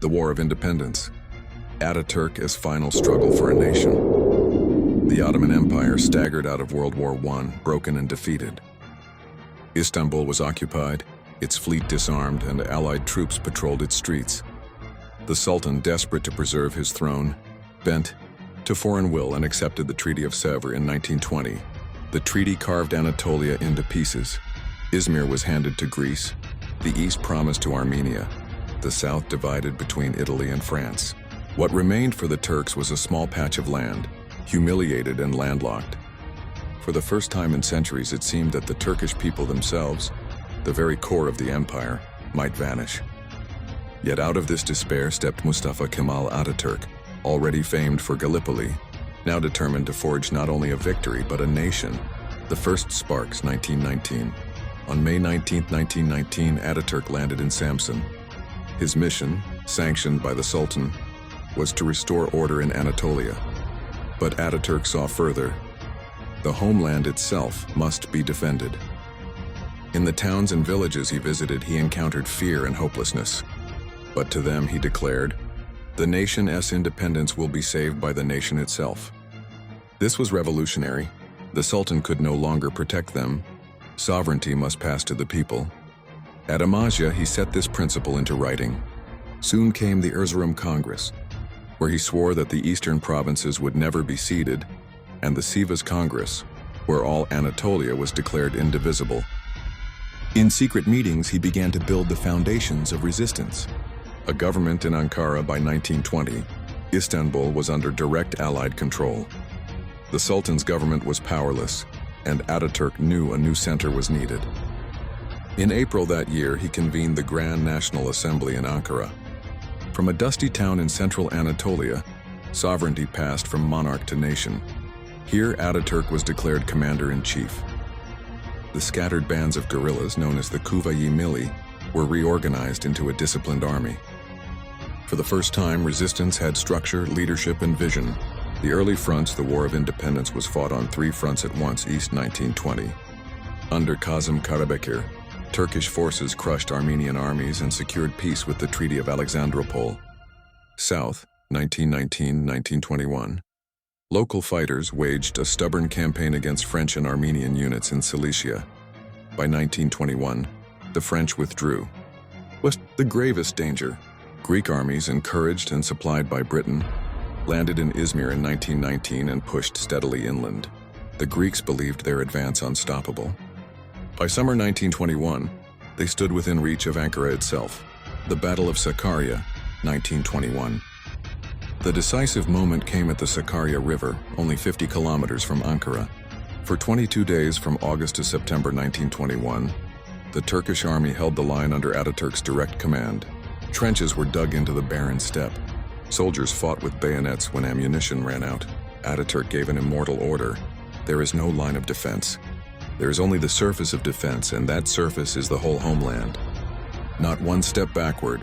The War of Independence. Atatürk's final struggle for a nation. The Ottoman Empire staggered out of World War I, broken and defeated. Istanbul was occupied, its fleet disarmed, and Allied troops patrolled its streets. The Sultan, desperate to preserve his throne, bent to foreign will and accepted the Treaty of Sèvres in 1920. The treaty carved Anatolia into pieces. Izmir was handed to Greece, the east promised to Armenia, the south divided between Italy and France. What remained for the Turks was a small patch of land, humiliated and landlocked. For the first time in centuries, it seemed that the Turkish people themselves, the very core of the empire, might vanish. Yet out of this despair stepped Mustafa Kemal Atatürk, already famed for Gallipoli, now determined to forge not only a victory but a nation. The first sparks, 1919. On May 19, 1919, Atatürk landed in Samsun. His mission, sanctioned by the Sultan, was to restore order in Anatolia. But Atatürk saw further. The homeland itself must be defended. In the towns and villages he visited, he encountered fear and hopelessness. But to them he declared, "The nation's independence will be saved by the nation itself." This was revolutionary. The Sultan could no longer protect them. Sovereignty must pass to the people. At Amasya, he set this principle into writing. Soon came the Erzurum Congress, where he swore that the eastern provinces would never be ceded, and the Sivas Congress, where all Anatolia was declared indivisible. In secret meetings, he began to build the foundations of resistance. A government in Ankara by 1920, Istanbul was under direct Allied control. The Sultan's government was powerless, and Atatürk knew a new center was needed. In April that year, he convened the Grand National Assembly in Ankara. From a dusty town in central Anatolia, sovereignty passed from monarch to nation. Here, Atatürk was declared commander-in-chief. The scattered bands of guerrillas, known as the Kuvayi Milli, were reorganized into a disciplined army. For the first time, resistance had structure, leadership, and vision. The early fronts, the War of Independence, was fought on 3 fronts at once, east 1920. Under Kazım Karabekir, Turkish forces crushed Armenian armies and secured peace with the Treaty of Alexandropol. South, 1919-1921. Local fighters waged a stubborn campaign against French and Armenian units in Cilicia. By 1921, the French withdrew. Was the gravest danger. Greek armies, encouraged and supplied by Britain, landed in Izmir in 1919 and pushed steadily inland. The Greeks believed their advance unstoppable. By summer 1921, they stood within reach of Ankara itself. The Battle of Sakarya, 1921. The decisive moment came at the Sakarya River, only 50 kilometers from Ankara. For 22 days from August to September 1921, the Turkish army held the line under Atatürk's direct command. Trenches were dug into the barren steppe. Soldiers fought with bayonets when ammunition ran out. Atatürk gave an immortal order. There is no line of defense. There is only the surface of defense, and that surface is the whole homeland. Not one step backward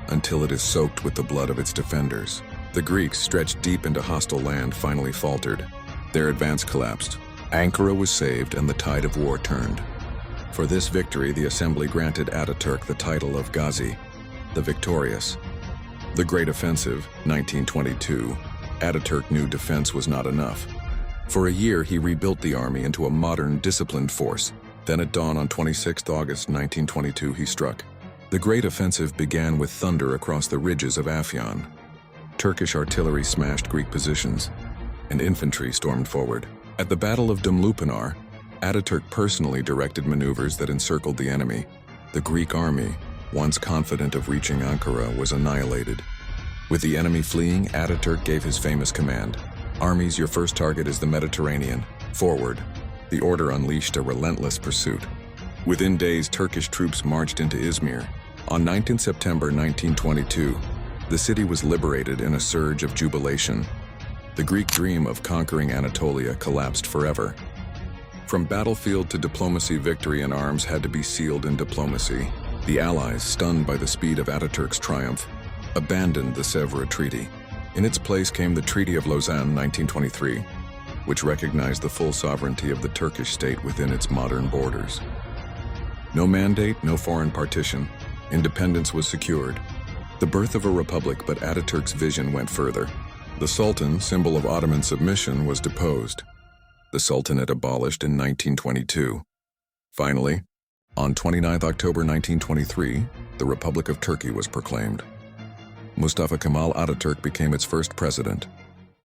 until it is soaked with the blood of its defenders. The Greeks, stretched deep into hostile land, finally faltered. Their advance collapsed. Ankara was saved and the tide of war turned. For this victory, the assembly granted Atatürk the title of Gazi, the victorious. The Great Offensive, 1922, Atatürk knew defense was not enough. For a year, he rebuilt the army into a modern, disciplined force. Then at dawn on 26 August 1922, he struck. The Great Offensive began with thunder across the ridges of Afyon. Turkish artillery smashed Greek positions, and infantry stormed forward. At the Battle of Dumlupinar, Atatürk personally directed maneuvers that encircled the enemy. The Greek army, once confident of reaching Ankara, was annihilated. With the enemy fleeing, Atatürk gave his famous command: "Armies, your first target is the Mediterranean. Forward." The order unleashed a relentless pursuit. Within days, Turkish troops marched into Izmir. On 19 September 1922, the city was liberated in a surge of jubilation. The Greek dream of conquering Anatolia collapsed forever. From battlefield to diplomacy, victory in arms had to be sealed in diplomacy. The Allies, stunned by the speed of Atatürk's triumph, abandoned the Sèvres Treaty. In its place came the Treaty of Lausanne, 1923, which recognized the full sovereignty of the Turkish state within its modern borders. No mandate, no foreign partition. Independence was secured. The birth of a republic, but Ataturk's vision went further. The Sultan, symbol of Ottoman submission, was deposed. The Sultanate abolished in 1922. Finally, on 29 October 1923, the Republic of Turkey was proclaimed. Mustafa Kemal Atatürk became its first president.